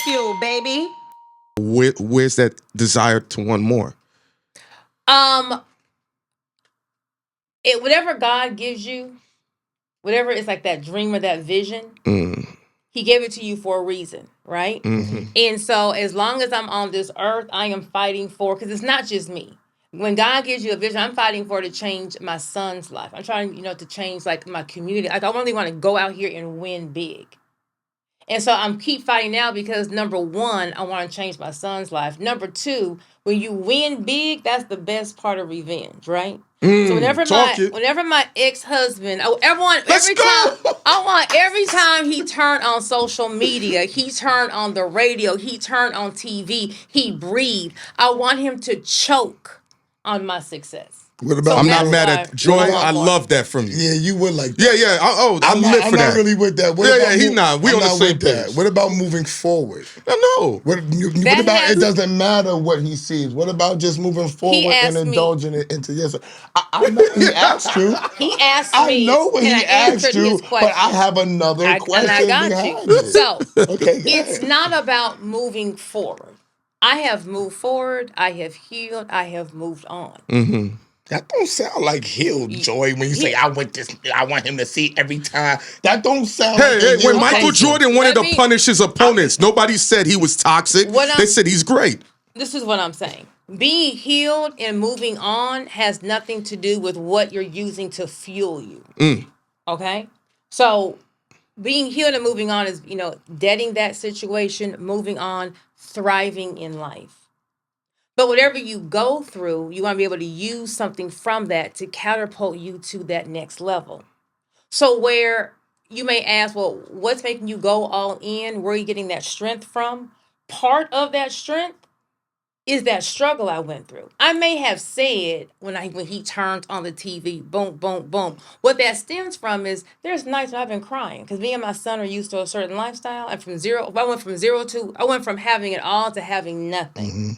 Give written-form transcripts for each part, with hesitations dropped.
Bagfuel, baby. Where's that desire to want more? Whatever God gives you, whatever is like that dream or that vision, He gave it to you for a reason, right? And so as long as I'm on this earth, I am fighting for, because it's not just me. When God gives you a vision, I'm fighting for to change my son's life. I'm trying, to change like my community. Like I really want to go out here and win big. And so I'm keep fighting now because number one, I want to change my son's life. Number two, when you win big, that's the best part of revenge, right? So whenever my ex-husband, I want every time he turned on social media, he turned on the radio, he turned on TV, he breathed. I want him to choke on my success. What about? I'm not mad at Joy. I love that from you. Yeah, you would like that. Yeah. I live for that. I'm not really with that. He not. We on the same page. What about moving forward? No. What about it doesn't matter what he sees? What about just moving forward and indulging it into yes? I know he asked you. He asked me. I know what he asked you, but I have another question. And I got behind you. it. So okay, it's not about moving forward. I have moved forward. I have healed. I have moved on. Mm-hmm. That don't sound like healed joy when you say I want him to see every time. That don't sound like when Michael Jordan wanted to punish his opponents, nobody said he was toxic. They said he's great. This is what I'm saying. Being healed and moving on has nothing to do with what you're using to fuel you. Okay? So being healed and moving on is, deading that situation, moving on, thriving in life. But whatever you go through, you want to be able to use something from that to catapult you to that next level. So where you may ask, well, what's making you go all in? Where are you getting that strength from? Part of that strength is that struggle I went through. I may have said when he turned on the TV, boom, boom, boom. What that stems from is there's nights when I've been crying because me and my son are used to a certain lifestyle. And I went from having it all to having nothing. Mm-hmm.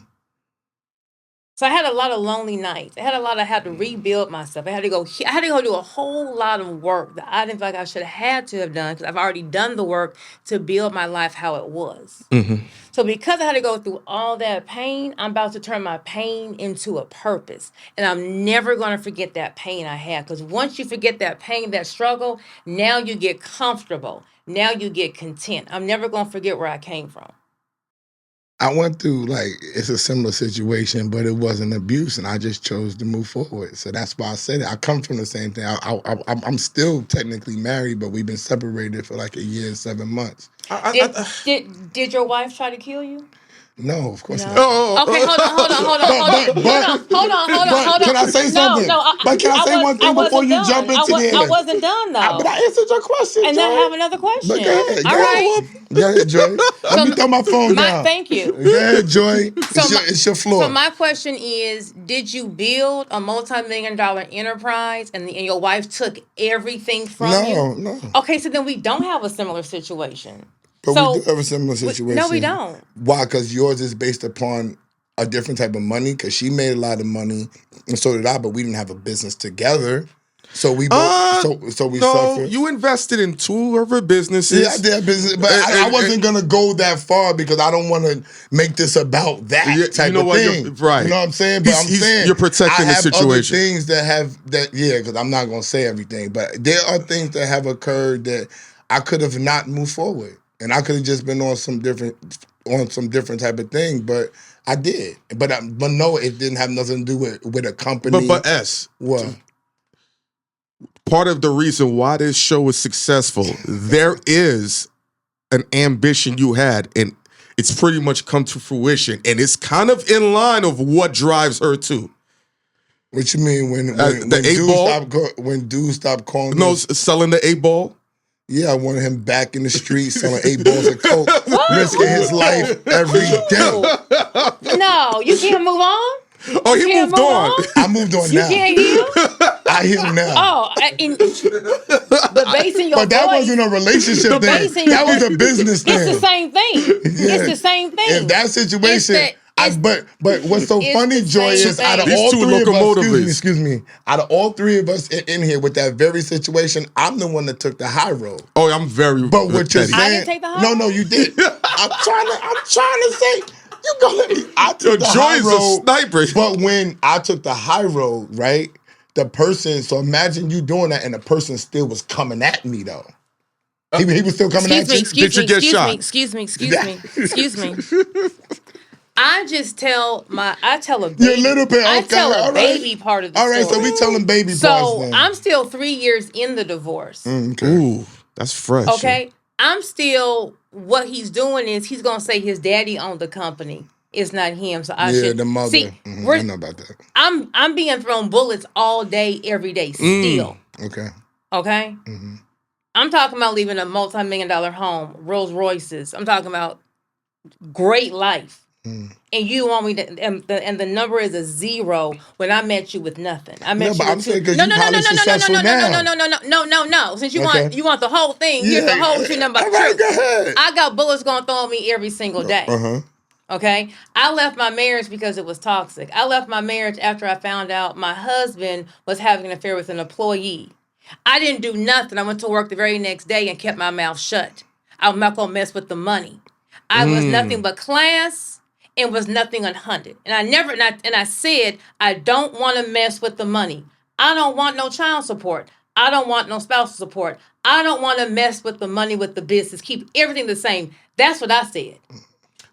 So I had a lot of lonely nights. I had to rebuild myself. I had to go do a whole lot of work that I didn't feel like I should have had to have done because I've already done the work to build my life how it was. Mm-hmm. So because I had to go through all that pain, I'm about to turn my pain into a purpose. And I'm never going to forget that pain I had. Because once you forget that pain, that struggle, now you get comfortable. Now you get content. I'm never going to forget where I came from. I went through, it's a similar situation, but it wasn't abuse, and I just chose to move forward. So that's why I said it. I come from the same thing. I'm still technically married, but we've been separated for like a year and 7 months. Did your wife try to kill you? No, of course not. Okay, hold on. Can I say something? But can I say one thing before you jump into the I wasn't done, though. But I answered your question, and Joy. then I have another question. But go ahead. All right. Go ahead, Joy. Let me throw my phone down. Thank you. Go ahead, Joy. It's your floor. So my question is, did you build a multi-million-dollar enterprise and your wife took everything from you? No. Okay, so then we don't have a similar situation. But we do have a similar situation. No, we don't. Why? Because yours is based upon a different type of money. Because she made a lot of money, and so did I. But we didn't have a business together, so we both. So we suffered. You invested in 2 of her businesses. Yeah, I did business, but I wasn't gonna go that far because I don't want to make this about that type of thing. Right? You know what I'm saying? But I'm saying you're protecting the situation. I have other things that have that. Yeah, because I'm not gonna say everything, but there are things that have occurred that I could have not moved forward. And I could have just been on some different type of thing, but I did. But no, it didn't have nothing to do with a company. But S, what? Part of the reason why this show is successful, there is an ambition you had, and it's pretty much come to fruition, and it's kind of in line of what drives her too. What you mean when dudes stopped calling? No, selling the 8-ball. Yeah, I wanted him back in the streets selling 8 balls of coke, risking his life every day. No, you can't move on? Oh, he moved on. I moved on now. You can't heal? I heal now. Oh, the bass in your voice. But that wasn't a relationship thing. That was a business thing. It's the same thing. Yeah. It's the same thing. In that situation, but what's so It's funny, the Joy, same is out of thing. These all two three of us, locomotives. excuse me, out of all three of us in here with that very situation, I'm the one that took the high road. Oh, I'm very But what you're petty. I saying, didn't take the high no, road? you did. I'm trying to say, you gonna let me. I took the Joy high is a road, sniper. but when I took the high road, right, the person. So imagine you doing that, and the person still was coming at me though. He was still coming Excuse at me, you. excuse Did you me, get excuse shot? me, excuse me, excuse me, excuse me. I just tell a baby. Your little bit. I Okay, tell a all baby right. part of the All right, story. so we telling baby parts So then. I'm still 3 years in the divorce. Okay. Ooh, that's fresh. Okay, I'm still. What he's doing is he's gonna say his daddy owned the company. It's not him, so I Yeah, should the mother. see. I know about that. I'm being thrown bullets all day, every day. Still, Okay. okay. I'm talking about leaving a multi-million-dollar home, Rolls Royces. I'm talking about great life. And you want me to, and the number is a 0 when I met you with nothing. I met No, you but with I'm two. saying 'cause No, you no, no, no, probably no, no, no, no, successful no, no, no, now. no, no, no, no, no. Since you Okay. want the whole thing, here's the whole true number. All right, Truth. go ahead. I got bullets going through me every single day. Okay, I left my marriage because it was toxic. I left my marriage after I found out my husband was having an affair with an employee. I didn't do nothing. I went to work the very next day and kept my mouth shut. I'm not gonna mess with the money. I was nothing but class and was nothing unhunted. And I never and I said I don't want to mess with the money. I don't want no child support. I don't want no spousal support. I don't want to mess with the money with the business. Keep everything the same. That's what I said.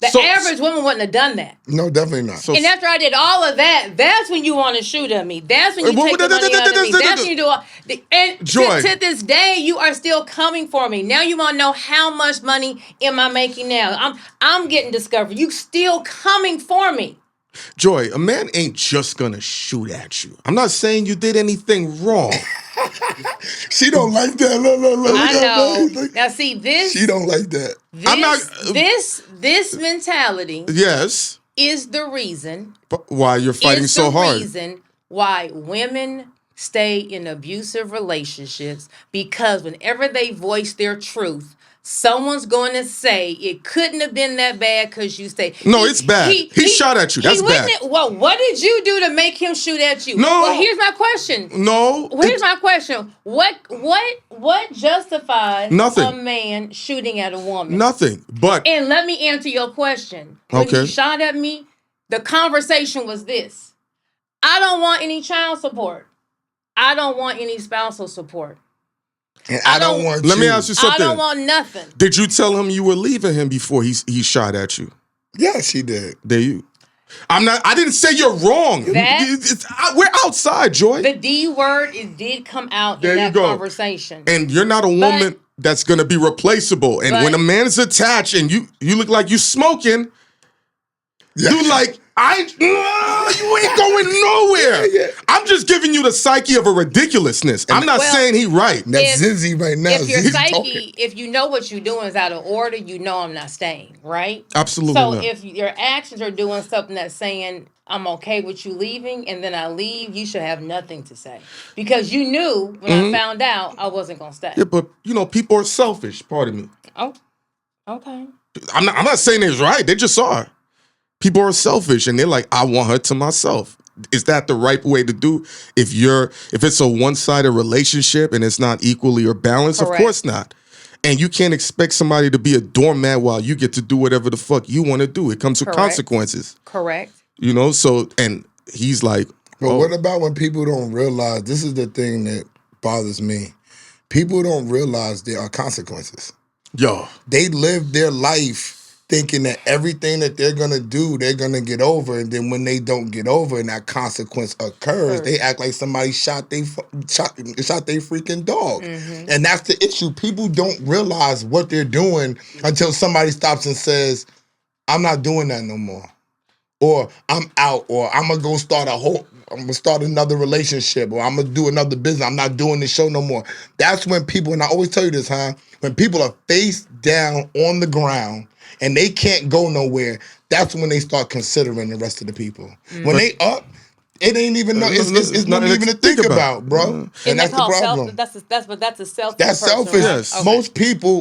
The average woman wouldn't have done that. No, definitely not. So And after I did all of that, that's when you want to shoot at me. That's when you take the money out of me. That's when you do all. And Joy. to this day, you are still coming for me. Now you want to know how much money am I making now? I'm getting discovered. You still coming for me. Joy, a man ain't just gonna shoot at you. I'm not saying you did anything wrong. She don't like that. Look, I know. look. Now see this. She don't like that. I'm not- This mentality Yes, is the reason. but why you're fighting is so the hard? reason why women stay in abusive relationships, because whenever they voice their truth, someone's going to say it couldn't have been that bad because you stay. No, it's bad. He shot at you. That's bad. Well, what did you do to make him shoot at you? No. Well, here's my question. No, Here's my question. What justifies Nothing. a man shooting at a woman? nothing. But And let me answer your question. When Okay. he shot at me, the conversation was this. I don't want any child support. I don't want any spousal support. And I don't want let you. me ask you something. I don't want nothing. Did you tell him you were leaving him before he shot at you? Yeah, she did. There you. I didn't say you're wrong. We're outside, Joy. The D word, it did come out There in you that go. conversation. And you're not a woman that's gonna be replaceable. And when a man is attached and you look like you smoking, you like, you ain't going nowhere. Yeah. I'm just giving you the psyche of a ridiculousness. I'm not saying he right. That's Zinzi right now. If your Zinzi psyche, talking. if you know what you're doing is out of order, you know I'm not staying, right? Absolutely So not. if your actions are doing something that's saying I'm okay with you leaving and then I leave, you should have nothing to say. Because you knew when I found out I wasn't going to stay. Yeah, but people are selfish, pardon me. Oh, okay. I'm not saying it's right. They just are. People are selfish and they're like, I want her to myself. Is that the right way to do? If it's a one-sided relationship and it's not equally or balanced, Correct. Of course not. And you can't expect somebody to be a doormat while you get to do whatever the fuck you want to do. It comes with Correct. consequences. Correct. So and he's like, But what about when people don't realize, this is the thing that bothers me. People don't realize there are consequences. yo, They live their life thinking that everything that they're going to do, they're going to get over. And then when they don't get over and that consequence occurs, they act like somebody shot they freaking dog. And that's the issue. People don't realize what they're doing until somebody stops and says, I'm not doing that no more. Or I'm out, or I'm gonna go I'm gonna start another relationship, or I'm gonna do another business. I'm not doing this show no more. That's when people, and I always tell you this, when people are face down on the ground and they can't go nowhere, that's when they start considering the rest of the people. When they up, it ain't even it's nothing even to think about, bro. And that's the problem. That's a selfish. That's person, selfish. right? Yes. Okay.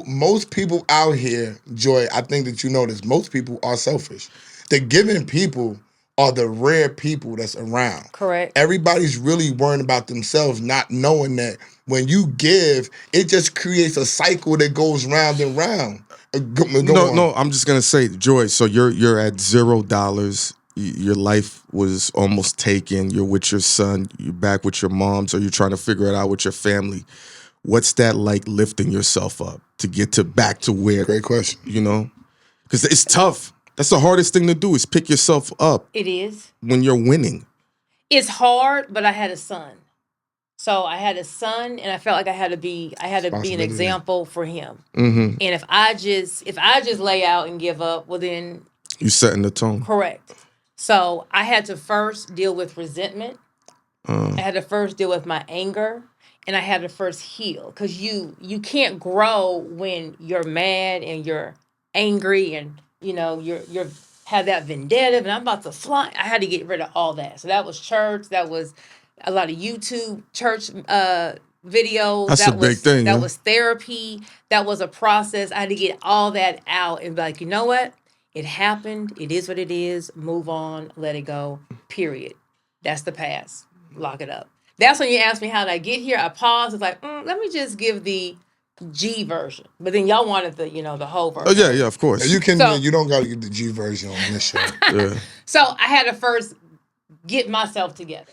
Most people out here, Joy, I think that you know this. Most people are selfish. the giving people are the rare people that's around. Correct. Everybody's really worrying about themselves, not knowing that when you give, it just creates a cycle that goes round and round. No, I'm just gonna say, Joy. So you're at $0. Your life was almost taken. You're with your son. You're back with your moms, or you're trying to figure it out with your family. What's that like, lifting yourself up to get back to where? Great question. You know, because it's tough. That's the hardest thing to do, is pick yourself up. It is. When you're winning. It's hard, but I had a son. So I had a son, and I felt like I had to be an example for him. Mm-hmm. And if I just lay out and give up, well then you setting the tone. Correct. So I had to first deal with resentment. I had to first deal with my anger, and I had to first heal, because you can't grow when you're mad and you're angry and you're have that vendetta and I'm about to fly. I had to get rid of all that. So that was church. That was a lot of YouTube church videos. That's a big thing. That was therapy. That was a process. I had to get all that out and be like, you know what? It happened. It is what it is. Move on. Let it go. Period. That's the past. Lock it up. That's when you asked me how did I get here. I paused. It's like, let me just give the G version. But then y'all wanted the whole version. Oh yeah, of course. You can. You don't got to get the G version on this show. Yeah. So I had to first get myself together.